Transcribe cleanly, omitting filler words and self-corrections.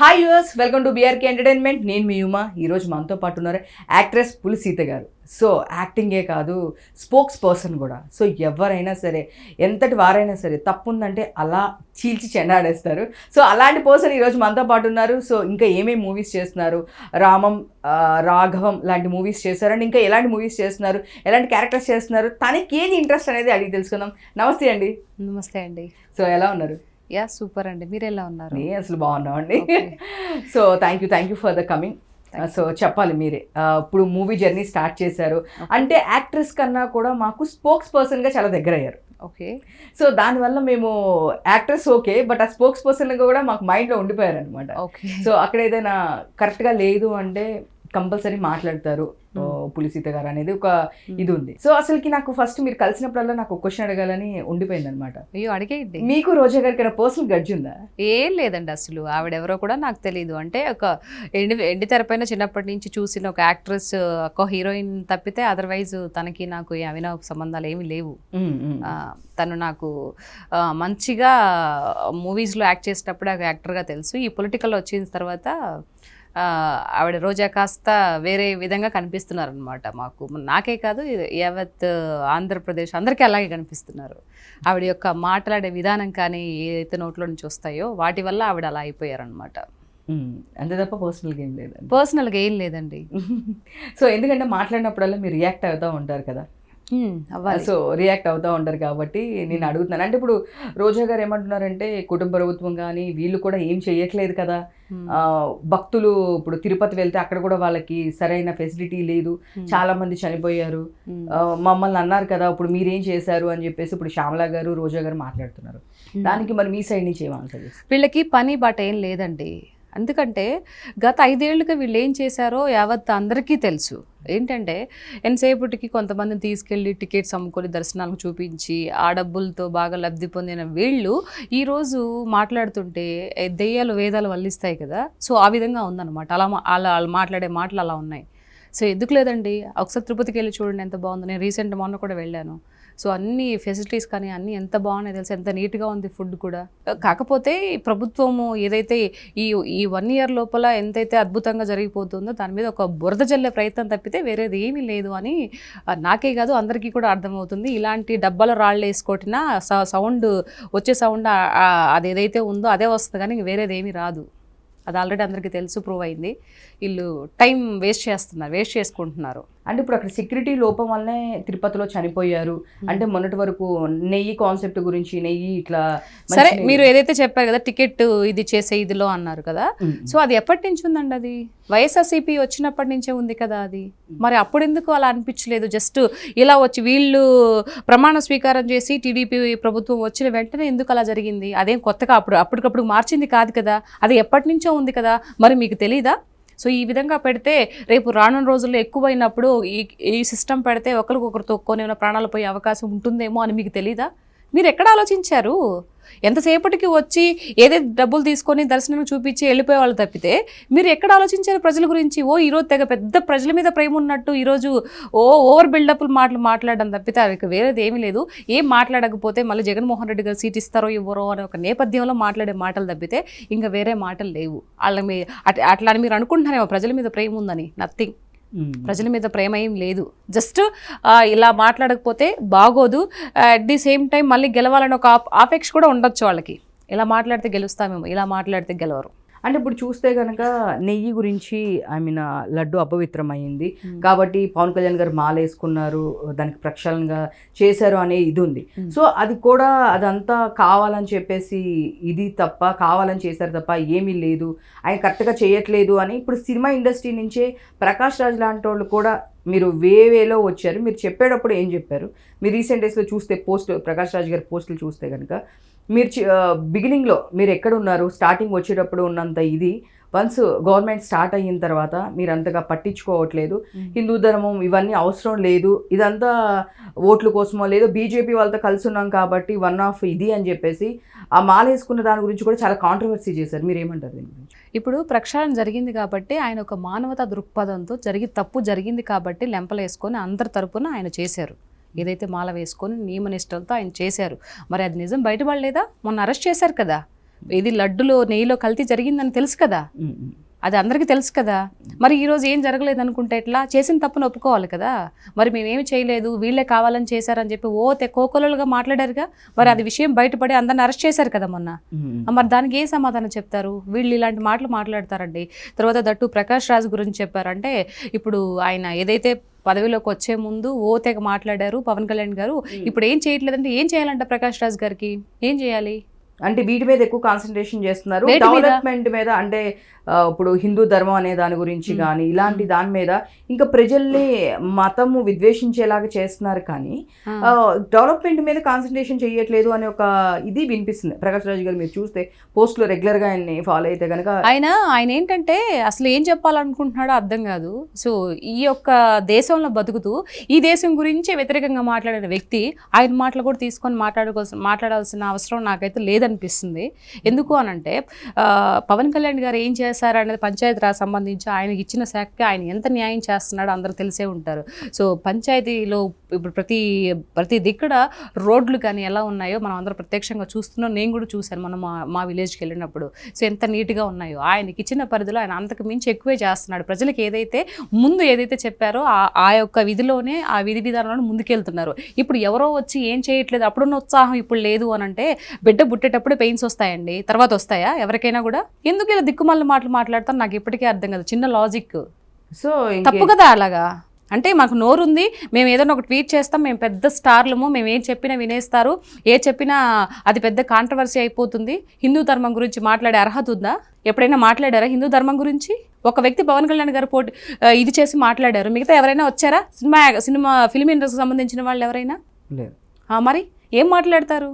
Hi yours, welcome to BRK entertainment. నేను మీ ఉమా. ఈరోజు మనతో పాటు ఉన్నారు యాక్ట్రెస్ పులిసీత గారు. సో యాక్టింగే కాదు, స్పోక్స్ పర్సన్ కూడా. సో ఎవరైనా సరే, ఎంతటి వారైనా సరే తప్పుందంటే అలా చీల్చి చెండాడేస్తారు. సో అలాంటి పర్సన్ ఈరోజు మనతో పాటు ఉన్నారు. సో ఇంకా ఏమేమి మూవీస్ చేస్తున్నారు, రామం, రాఘవం లాంటి మూవీస్ చేస్తారు, అండ్ ఇంకా ఎలాంటి మూవీస్ చేస్తున్నారు, ఎలాంటి క్యారెక్టర్స్ చేస్తున్నారు, తనకి ఏది ఇంట్రెస్ట్ అనేది అడిగి తెలుసుకుందాం. నమస్తే అండి. నమస్తే అండి. సో ఎలా ఉన్నారు? యా సూపర్ అండి. మీరు ఎలా ఉన్నారు? నేను అసలు బాగున్నామండి. So thank you for the coming. So చెప్పాలి మీరే, ఇప్పుడు మూవీ జర్నీ స్టార్ట్ చేశారు అంటే యాక్ట్రెస్ కన్నా కూడా మాకు స్పోక్స్ పర్సన్గా చాలా దగ్గర అయ్యారు. ఓకే. సో దానివల్ల మేము యాక్ట్రెస్ ఓకే, బట్ ఆ స్పోక్స్ పర్సన్గా కూడా మాకు మైండ్లో ఉండిపోయారు అనమాట. ఓకే. సో అక్కడ ఏదైనా కరెక్ట్గా లేదు అంటే కంపల్సరీ మాట్లాడతారు పులిసీత గారు అనేది ఒక ఇది ఉంది. సో అసలుకి నాకు ఫస్ట్ మీరు కలిసినప్పుడల్లా నాకు ఒక క్వశ్చన్ అడగాలని ఉండిపోయింది అనమాట. అయ్యో అడిగేయండి. మీకు రోజా గారికి పర్సనల్ గడ్జ్ ఉందా? ఏం లేదండి, అసలు ఆవిడెవరో కూడా నాకు తెలియదు. అంటే ఒక ఎండి తెరపైన చిన్నప్పటి నుంచి చూసిన ఒక యాక్ట్రెస్, ఒక హీరోయిన్ తప్పితే అదర్వైజ్ తనకి నాకు అవినా సంబంధాలు ఏమీ లేవు. తను నాకు మంచిగా మూవీస్లో యాక్ట్ చేసేటప్పుడు యాక్టర్గా తెలుసు. ఈ పొలిటికల్ వచ్చిన తర్వాత ఆవిడ రోజా కాస్త వేరే విధంగా కనిపిస్తున్నారు అనమాట మాకు. నాకే కాదు, యావత్ ఆంధ్రప్రదేశ్ అందరికీ అలాగే కనిపిస్తున్నారు. ఆవిడ యొక్క మాట్లాడే విధానం కానీ ఏదైతే నోట్లో నుంచి వస్తాయో వాటి వల్ల ఆవిడ అలా అయిపోయారనమాట. అంతే తప్ప పర్సనల్గా ఏం లేదండి. సో ఎందుకంటే మాట్లాడినప్పుడల్లా మీరు రియాక్ట్ అవుతూ ఉంటారు కదా. సో రియాక్ట్ అవుతూ ఉంటారు కాబట్టి నేను అడుగుతున్నాను. అంటే ఇప్పుడు రోజా గారు ఏమంటున్నారంటే కుటుంబ ప్రభుత్వం కానీ వీళ్ళు కూడా ఏం చెయ్యట్లేదు కదా, భక్తులు ఇప్పుడు తిరుపతి వెళ్తే అక్కడ కూడా వాళ్ళకి సరైన ఫెసిలిటీ లేదు, చాలా మంది చనిపోయారు, మమ్మల్ని అన్నారు కదా ఇప్పుడు మీరేం చేశారు అని చెప్పేసి ఇప్పుడు శ్యామలా గారు రోజా గారు మాట్లాడుతున్నారు. దానికి మరి మీ సైడ్ నుంచి ఏమంటారు? వీళ్ళకి పని బాట ఏం లేదండి. ఎందుకంటే గత 5 ఏళ్ళుగా వీళ్ళు ఏం చేశారో యావత్ అందరికీ తెలుసు. ఏంటంటే ఎంతసేపటికి కొంతమందిని తీసుకెళ్ళి టికెట్స్ అమ్ముకొని దర్శనాలకు చూపించి ఆ డబ్బులతో బాగా లబ్ధి పొందిన వీళ్ళు ఈరోజు మాట్లాడుతుంటే దెయ్యాలు వేదాలు వల్లిస్తాయి కదా. సో ఆ విధంగా ఉందన్నమాట. అలా మాట్లాడే మాటలు అలా ఉన్నాయి. సో ఎందుకు లేదండి, ఒకసారి తిరుపతికి వెళ్ళి చూడండి ఎంత బాగుందో. నేను రీసెంట్ మొన్న కూడా వెళ్ళాను. సో అన్ని ఫెసిలిటీస్ కానీ అన్నీ ఎంత బాగున్నాయి తెలుసు, ఎంత నీట్గా ఉంది ఫుడ్ కూడా. కాకపోతే ప్రభుత్వము ఏదైతే ఈ 1 year లోపల ఎంతైతే అద్భుతంగా జరిగిపోతుందో దాని మీద ఒక బురద జల్లే ప్రయత్నం తప్పితే వేరేది ఏమీ లేదు అని నాకే కాదు అందరికీ కూడా అర్థమవుతుంది. ఇలాంటి డబ్బాల రాళ్ళు వేసుకోటినా సౌండ్ వచ్చే సౌండ్ అది ఏదైతే ఉందో అదే వస్తుంది, కానీ వేరేది ఏమీ రాదు. అది ఆల్రెడీ అందరికీ తెలుసు, ప్రూవ్ అయింది. వీళ్ళు టైం వేస్ట్ చేసుకుంటున్నారు. అంటే ఇప్పుడు అక్కడ సెక్యూరిటీ లోపం వల్లనే తిరుపతిలో చనిపోయారు అంటే మొన్నటి వరకు నెయ్యి కాన్సెప్ట్ గురించి, నెయ్యి ఇట్లా సరే మీరు ఏదైతే చెప్పారు కదా టికెట్ ఇది చేసే ఇదిలో అన్నారు కదా. సో అది ఎప్పటి నుంచి ఉందండి? అది వైఎస్ఆర్సీపీ వచ్చినప్పటి నుంచే ఉంది కదా అది. మరి అప్పుడు ఎందుకు అలా అనిపించలేదు? జస్ట్ ఇలా వచ్చి వీళ్ళు ప్రమాణ స్వీకారం చేసి టీడీపీ ప్రభుత్వం వచ్చిన వెంటనే ఎందుకు అలా జరిగింది? అదేం కొత్తగా అప్పటికప్పుడు మార్చింది కాదు కదా, అది ఎప్పటి నుంచో ఉంది కదా. మరి మీకు తెలీదా? సో ఈ విధంగా పెడితే రేపు రానున్న రోజుల్లో ఎక్కువైనప్పుడు ఈ సిస్టమ్ పెడితే ఒకరికొకరు తొక్కొని ప్రాణాలు పోయే అవకాశం ఉంటుందేమో అని మీకు తెలీదా? మీరు ఎక్కడ ఆలోచించారు? ఎంతసేపటికి వచ్చి ఏదైతే డబ్బులు తీసుకొని దర్శనం చూపించి వెళ్ళిపోయే వాళ్ళు తప్పితే మీరు ఎక్కడ ఆలోచించారు ప్రజల గురించి? ఈరోజు తెగ పెద్ద ప్రజల మీద ప్రేమ ఉన్నట్టు ఈరోజు ఓవర్ బిల్డప్ మాట్లాడడం తప్పితే అది వేరేది ఏమీ లేదు. ఏం మాట్లాడకపోతే మళ్ళీ జగన్మోహన్ రెడ్డి గారు సీట్ ఇస్తారో ఇవ్వరో అనే ఒక నేపథ్యంలో మాట్లాడే మాటలు తప్పితే ఇంకా వేరే మాటలు లేవు. అట్లా అని మీరు అనుకుంటున్నారేమో ప్రజల మీద ప్రేమ ఉందని. నథింగ్. ప్రజల మీద ప్రేమ ఏం లేదు. జస్ట్ ఇలా మాట్లాడకపోతే బాగోదు. అట్ ది సేమ్ టైం మళ్ళీ గెలవాలని ఒక ఆపేక్ష కూడా ఉండొచ్చు వాళ్ళకి. ఇలా మాట్లాడితే గెలుస్తామేమో, ఇలా మాట్లాడితే గెలవరు. అంటే ఇప్పుడు చూస్తే కనుక నెయ్యి గురించి లడ్డు అపవిత్రమైంది కాబట్టి పవన్ కళ్యాణ్ గారు మాల వేసుకున్నారు, దానికి ప్రక్షాళనగా చేశారు అనే ఇది ఉంది. సో అది కూడా అదంతా కావాలని చెప్పేసి ఇది తప్ప, కావాలని చేశారు తప్ప ఏమీ లేదు, ఆయన కరెక్ట్గా చేయట్లేదు అని ఇప్పుడు సినిమా ఇండస్ట్రీ నుంచే ప్రకాష్ రాజ్ లాంటి వాళ్ళు కూడా మీరు వేలో వచ్చారు. మీరు చెప్పేటప్పుడు ఏం చెప్పారు? మీరు రీసెంట్ డేస్లో చూస్తే ప్రకాష్ రాజ్ గారి పోస్టులు చూస్తే కనుక మీరు బిగినింగ్లో మీరు ఎక్కడున్నారు, స్టార్టింగ్ వచ్చేటప్పుడు ఉన్నంత ఇది వన్స్ గవర్నమెంట్ స్టార్ట్ అయిన తర్వాత మీరు అంతగా పట్టించుకోవట్లేదు, హిందూ ధర్మం ఇవన్నీ అవసరం లేదు, ఇదంతా ఓట్ల కోసమో లేదు బీజేపీ వాళ్ళతో కలిసి ఉన్నాం కాబట్టి వన్ ఆఫ్ ఇది అని చెప్పేసి ఆ మాల వేసుకున్న దాని గురించి కూడా చాలా కాంట్రవర్సీ చేశారు. మీరు ఏమంటారు దీని గురించి? ఇప్పుడు ప్రక్షాళన జరిగింది కాబట్టి ఆయన ఒక మానవతా దృక్పథంతో తప్పు జరిగింది కాబట్టి లెంపలేసుకొని అందరి తరపున ఆయన చేశారు. ఏదైతే మాల వేసుకొని నియమనిష్టలతో ఆయన చేశారు. మరి అది నిజం బయటపడలేదా? మొన్న అరెస్ట్ చేశారు కదా. ఇది లడ్డులో నెయ్యిలో కల్తీ జరిగిందని తెలుసు కదా, అది అందరికీ తెలుసు కదా. మరి ఈరోజు ఏం జరగలేదు అనుకుంటే ఎట్లా? చేసిన తప్పును ఒప్పుకోవాలి కదా. మరి మేమేమి చేయలేదు, వీళ్ళే కావాలని చేశారని చెప్పి కోకొలలుగా మాట్లాడారుగా. మరి అది విషయం బయటపడి అందరిని అరెస్ట్ చేశారు కదా మొన్న. మరి దానికి ఏ సమాధానం చెప్తారు? వీళ్ళు ఇలాంటి మాటలు మాట్లాడతారండి. తర్వాత దట్టు ప్రకాష్ రాజ్ గురించి చెప్పారంటే, ఇప్పుడు ఆయన ఏదైతే పదవిలోకి వచ్చే ముందు తెగ మాట్లాడారు పవన్ కళ్యాణ్ గారు. ఇప్పుడు ఏం చేయట్లేదంటే ఏం చేయాలంట ప్రకాష్ రాజ్ గారికి? ఏం చేయాలి అంటే వీటి మీద ఎక్కువ కాన్సన్ట్రేషన్ చేస్తున్నారు, డెవలప్మెంట్ మీద. అంటే ఇప్పుడు హిందూ ధర్మం అనే దాని గురించి కానీ ఇలాంటి దాని మీద ఇంకా ప్రజల్ని మతము విద్వేషించేలాగా చేస్తున్నారు, కానీ డెవలప్మెంట్ మీద కాన్సన్ట్రేషన్ చేయట్లేదు అనే ఒక ఇది వినిపిస్తుంది. ప్రకాష్ రాజ్ గారు మీరు చూస్తే పోస్ట్లో రెగ్యులర్గా ఆయన్ని ఫాలో అయితే కనుక ఆయన ఏంటంటే అసలు ఏం చెప్పాలనుకుంటున్నాడో అర్థం కాదు. సో ఈ యొక్క దేశంలో బతుకుతూ ఈ దేశం గురించి వ్యతిరేకంగా మాట్లాడిన వ్యక్తి ఆయన మాటలు కూడా తీసుకొని మాట్లాడాల్సిన అవసరం నాకైతే లేదనిపిస్తుంది. ఎందుకు అనంటే పవన్ కళ్యాణ్ గారు ఏం చేస్తారు అనేది పంచాయతీ రాజ్ సంబంధించి ఆయనకి ఇచ్చిన శాఖకి ఆయన ఎంత న్యాయం చేస్తున్నాడో అందరూ తెలిసే ఉంటారు. సో పంచాయతీలో ఇప్పుడు ప్రతి దిక్కడ రోడ్లు కానీ ఎలా ఉన్నాయో మనం అందరూ ప్రత్యక్షంగా చూస్తున్నాం. నేను కూడా చూశాను మనం మా విలేజ్కి వెళ్ళినప్పుడు. సో ఎంత నీట్గా ఉన్నాయో, ఆయనకి ఇచ్చిన పరిధిలో ఆయన అంతకు మించి ఎక్కువే చేస్తున్నాడు. ప్రజలకు ఏదైతే చెప్పారో ఆ యొక్క విధిలోనే, ఆ విధి విధానంలో ముందుకెళ్తున్నారు. ఇప్పుడు ఎవరో వచ్చి ఏం చేయట్లేదు, అప్పుడున్న ఉత్సాహం ఇప్పుడు లేదు అని అంటే, బిడ్డ పుట్టేటప్పుడు పెయిన్స్ వస్తాయండి, తర్వాత వస్తాయా ఎవరికైనా కూడా? ఎందుకు ఇలా దిక్కుమాల మాటలు మాట్లాడతాను నాకు ఇప్పటికీ అర్థం కాదు. చిన్న లాజిక్. సో తప్పు కదా అలాగా. అంటే మాకు నోరుంది, మేము ఏదైనా ఒక ట్వీట్ చేస్తాం, మేము పెద్ద స్టార్లము, మేము ఏం చెప్పినా వినేస్తారు, ఏ చెప్పినా అది పెద్ద కాంట్రవర్సీ అయిపోతుంది. హిందూ ధర్మం గురించి మాట్లాడే అర్హత ఉందా? ఎప్పుడైనా మాట్లాడారా హిందూ ధర్మం గురించి? ఒక వ్యక్తి పవన్ కళ్యాణ్ గారు ఇది చేసి మాట్లాడారు, మిగతా ఎవరైనా వచ్చారా? ఫిలిం ఇండస్ట్రీకి సంబంధించిన వాళ్ళు ఎవరైనా? లేదు. మరి ఏం మాట్లాడతారు?